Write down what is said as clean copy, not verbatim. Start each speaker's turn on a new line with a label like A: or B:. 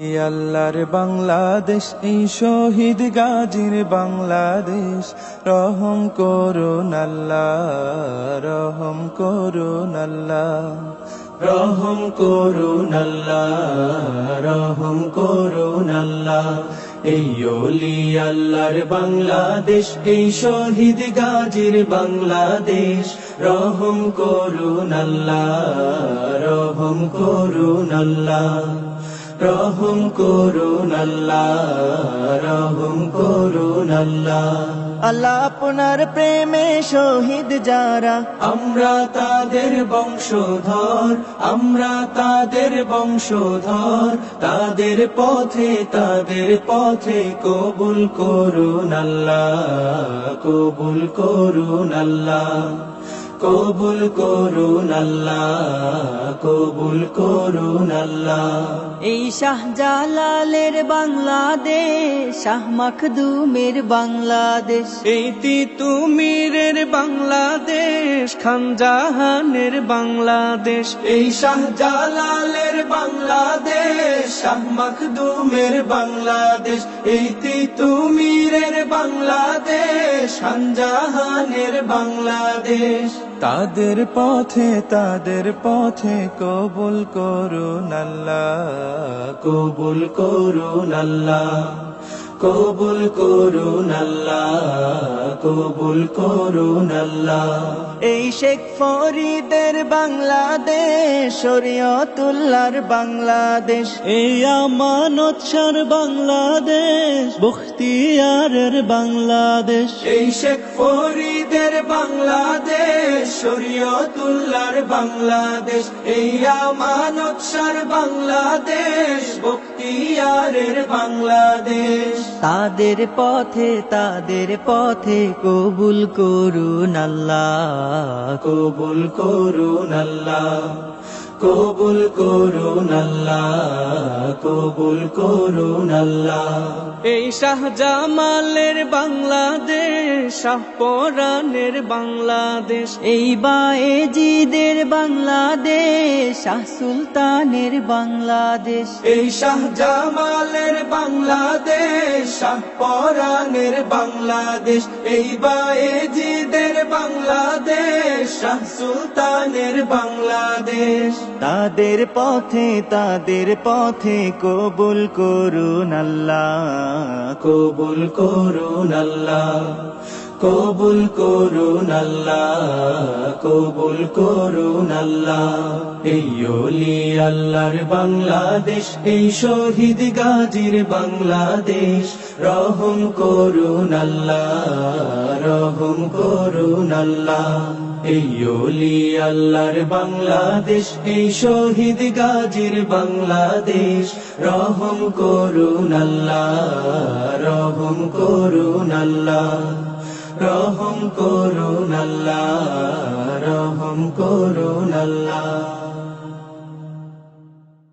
A: এই আল্লাহর বাংলাদেশ, এই শহীদ গাজীর বাংলাদেশ, রহম করুন আল্লাহ, রহম করুন আল্লাহ, রহম করুন আল্লাহ, রহম করুন আল্লাহ। এই ওলি আল্লাহর বাংলাদেশ, এই শহীদ গাজীর বাংলাদেশ, রহম করুন আল্লাহ, রহম করুন আল্লাহ, রহম করুন আল্লাহ, রহম করুন আল্লাহ।
B: আল্লাহ আপনার প্রেমে শহীদ যারা,
A: আমরা তাদের বংশধর, আমরা তাদের বংশধর, তাদের পথে কবুল করুন আল্লাহ, কবুল করুন আল্লাহ, কবুল করুন আল্লাহ, কবুল করুন আল্লাহ।
B: এই শাহজালালের বাংলাদেশ, শাহ মখদুমের বাংলাদেশ,
A: এই তিতুমীরের বাংলাদেশ, খানজাহানের বাংলাদেশ, এই শাহজালালের বাংলাদেশ, শাহ মখদুমের বাংলাদেশ, এই তিতুমীরের বাংলাদেশ, খানজাহানের বাংলাদেশ। তাদের পথে কবুল করুন আল্লাহ, কবুল করুন আল্লাহ, কবুল করুন আল্লাহ, কবুল করুন আল্লাহ।
B: এই শেখ ফরিদের বাংলাদেশ, শরীয়তুল্লাহর বাংলাদেশ,
A: এই আমানত শাহর বাংলাদেশ, বখতিয়ারের বাংলাদেশ, এই শেখ ফরিদের বাংলাদেশ, শরীয়তুল্লাহর বাংলাদেশ, এই আমানত শাহর বাংলাদেশ, বখতিয়ারের বাংলাদেশ।
B: তাদের পথে কবুল করুন আল্লাহ,
A: কবুল করুন আল্লাহ, কবুল করুন আল্লাহ, কবুল করুন আল্লাহ। এই শাহজামালের বাংলাদেশ, শাহ পরাণের বাংলাদেশ,
B: এই বায়েজিদের বাংলাদেশ, শাহ সুলতানের বাংলাদেশ,
A: এই শাহজামালের বাংলাদেশ, শাহ পরাণের বাংলাদেশ, এই বায়েজিদের বাংলাদেশ, শাহ সুলতানের বাংলাদেশ।
B: তাদের পথে কবুল করুন আল্লাহ,
A: কবুল করুন আল্লাহ, কবুল করুন আল্লাহ, কবুল করুন আল্লাহ। এই ওলি আল্লাহর বাংলাদেশ, এই শহীদ গাজীর বাংলাদেশ, রহম করুন আল্লাহ, রহম করুন আল্লাহ। এই ওলি আল্লাহর বাংলাদেশ, এই শহীদ গাজীর বাংলাদেশ, রহম করুন আল্লাহ, রহম করুন আল্লাহ, রহম করুন আল্লাহ, রহম করুন আল্লাহ।